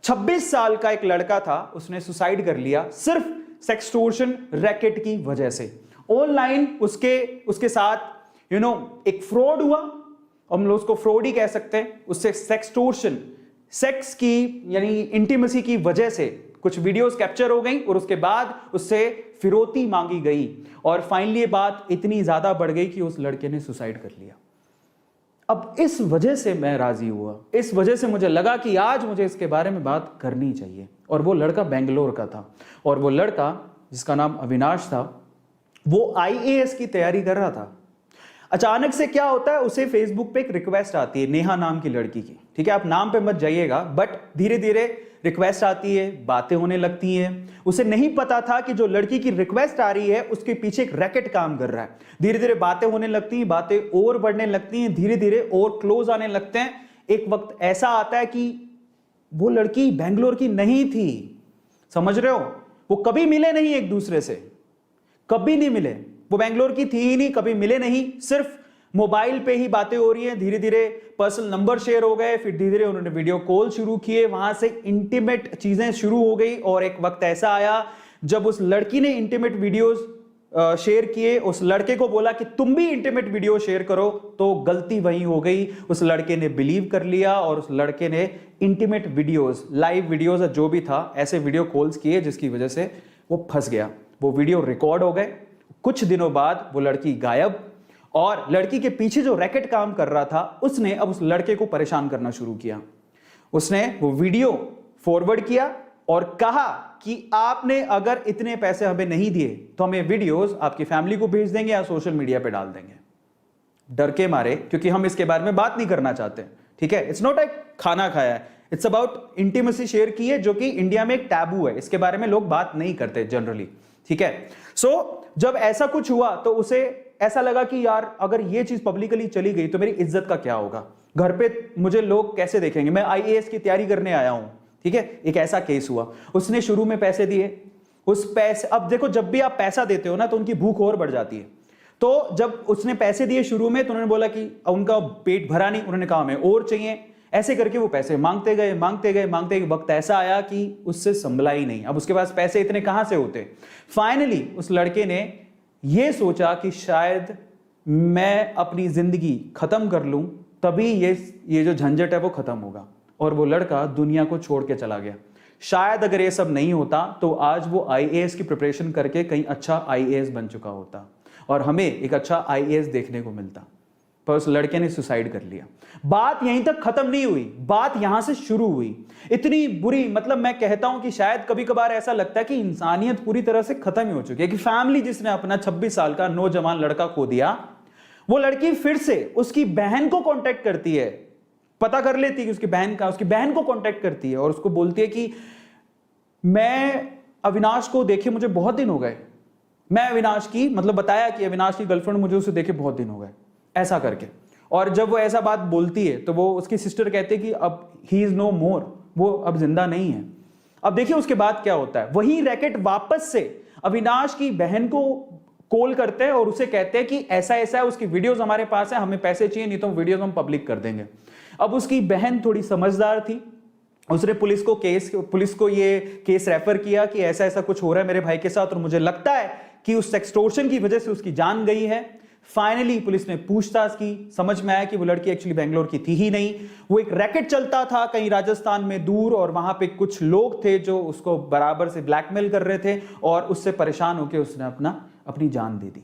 26 साल का एक लड़का था, उसने सुसाइड कर लिया सिर्फ सेक्सटोर्शन रैकेट की वजह से। ऑनलाइन उसके साथ एक फ्रॉड हुआ, हम लोग उसको फ्रॉड ही कह सकते हैं। उससे सेक्सटोर्शन, सेक्स की यानी इंटीमेसी की वजह से कुछ वीडियोस कैप्चर हो गई और उसके बाद उससे फिरौती मांगी गई और फाइनली ये बात इतनी ज्यादा बढ़ गई कि उस लड़के ने सुसाइड कर लिया। अब इस वजह से मैं राजी हुआ, इस वजह से मुझे लगा कि आज मुझे इसके बारे में बात करनी चाहिए। और वो लड़का बेंगलोर का था और वो लड़का जिसका नाम अविनाश था, वो आईएएस की तैयारी कर रहा था। अचानक से क्या होता है, उसे फेसबुक पे एक रिक्वेस्ट आती है नेहा नाम की लड़की की। ठीक है, आप नाम पे मत जाइएगा, बट धीरे धीरे रिक्वेस्ट आती है, बातें होने लगती हैं। उसे नहीं पता था कि जो लड़की की रिक्वेस्ट आ रही है उसके पीछे एक रैकेट काम कर रहा है। धीरे धीरे बातें होने लगती हैं, बातें और बढ़ने लगती हैं, धीरे धीरे और क्लोज आने लगते हैं। एक वक्त ऐसा आता है कि वो लड़की बेंगलोर की नहीं थी, समझ रहे हो, वो कभी मिले नहीं एक दूसरे से, कभी नहीं मिले। वो बेंगलोर की थी ही नहीं, कभी मिले नहीं, सिर्फ मोबाइल पे ही बातें हो रही हैं। धीरे धीरे पर्सनल नंबर शेयर हो गए, फिर धीरे धीरे उन्होंने वीडियो कॉल शुरू किए, वहां से इंटीमेट चीजें शुरू हो गई। और एक वक्त ऐसा आया जब उस लड़की ने इंटीमेट वीडियोस शेयर किए, उस लड़के को बोला कि तुम भी इंटीमेट वीडियो शेयर करो, तो गलती वहीं हो गई। उस लड़के ने बिलीव कर लिया और उस लड़के ने इंटीमेट वीडियोस, लाइव वीडियोस जो भी था, ऐसे वीडियो कॉल्स किए जिसकी वजह से वो फंस गया। वो वीडियो रिकॉर्ड हो गए। कुछ दिनों बाद वो लड़की गायब और लड़की के पीछे जो रैकेट काम कर रहा था उसने अब उस लड़के को परेशान करना शुरू किया। उसने वो वीडियो फॉरवर्ड किया और कहा कि आपने अगर इतने पैसे हमें नहीं दिए तो हमें वीडियोस आपकी फैमिली को भेज देंगे या सोशल मीडिया पे डाल देंगे। डर के मारे, क्योंकि हम इसके बारे में बात नहीं करना चाहते। ठीक है, इट्स नॉट लाइक खाना खाया है, इट्स अबाउट इंटीमेसी शेयर की है, जो कि इंडिया में एक टैबू है, इसके बारे में लोग बात नहीं करते जनरली। ठीक है, सो जब ऐसा कुछ हुआ तो उसे ऐसा लगा कि यार अगर ये चीज पब्लिकली चली गई तो मेरी इज्जत का क्या होगा, घर पे मुझे लोग कैसे देखेंगे, मैं आईएएस की तैयारी करने आया हूं। ठीक है, एक ऐसा केस हुआ। उसने शुरू में पैसे दिए, उस पैसे, अब देखो जब भी आप पैसा देते हो ना तो उनकी भूख और बढ़ जाती है। तो जब उसने पैसे दिए शुरू में तो उन्होंने बोला कि उनका पेट भरा नहीं, उन्होंने कहा हमें और चाहिए। ऐसे करके वो पैसे मांगते गए, मांगते गए, मांगते गए। वक्त ऐसा आया कि उससे संभला ही नहीं, अब उसके पास पैसे इतने कहां से होते। फाइनली उस लड़के ने यह सोचा कि शायद मैं अपनी जिंदगी खत्म कर लूं, तभी ये जो झंझट है वो खत्म होगा। और वो लड़का दुनिया को छोड़ के चला गया। शायद अगर ये सब नहीं होता तो आज वो आईएएस की प्रिपरेशन करके कहीं अच्छा आईएएस बन चुका होता और हमें एक अच्छा आईएएस देखने को मिलता। पर उस लड़के ने सुसाइड कर लिया। बात यहीं तक खत्म नहीं हुई, बात यहां से शुरू हुई। इतनी बुरी, मतलब मैं कहता हूं कि शायद कभी कभार ऐसा लगता है कि इंसानियत पूरी तरह से खत्म ही हो चुकी है। कि फैमिली जिसने अपना 26 साल का नौजवान लड़का खो दिया, वो लड़की फिर से उसकी बहन को कांटेक्ट करती है, पता कर लेती है कि उसकी बहन को कांटेक्ट करती है और उसको बोलती है कि मैं अविनाश को देखे मुझे बहुत दिन हो गए, मैं अविनाश की, मतलब बताया कि अविनाश की गर्लफ्रेंड मुझे उसे देखे बहुत दिन हो गए, ऐसा करके। और जब वो ऐसा बात बोलती है तो वो उसकी सिस्टर कहते हैं कि अब ही इज नो मोर, वो अब जिंदा नहीं है। अब देखिए उसके बाद क्या होता है, वही रैकेट वापस से अविनाश की बहन को कॉल करते हैं और उसे कहते हैं कि ऐसा ऐसा है, उसकी वीडियोस हमारे पास है, हमें पैसे चाहिए, नहीं तो वीडियोस हम पब्लिक कर देंगे। अब उसकी बहन थोड़ी समझदार थी, उसने पुलिस को ये केस रेफर किया कि ऐसा ऐसा कुछ हो रहा है मेरे भाई के साथ और मुझे लगता है कि उस एक्सटॉर्शन की वजह से उसकी जान गई है। फाइनली पुलिस ने पूछताछ की, समझ में आया कि वो लड़की एक्चुअली बेंगलोर की थी ही नहीं, वो एक रैकेट चलता था कहीं राजस्थान में दूर और वहां पे कुछ लोग थे जो उसको बराबर से ब्लैकमेल कर रहे थे और उससे परेशान होकर उसने अपनी जान दे दी।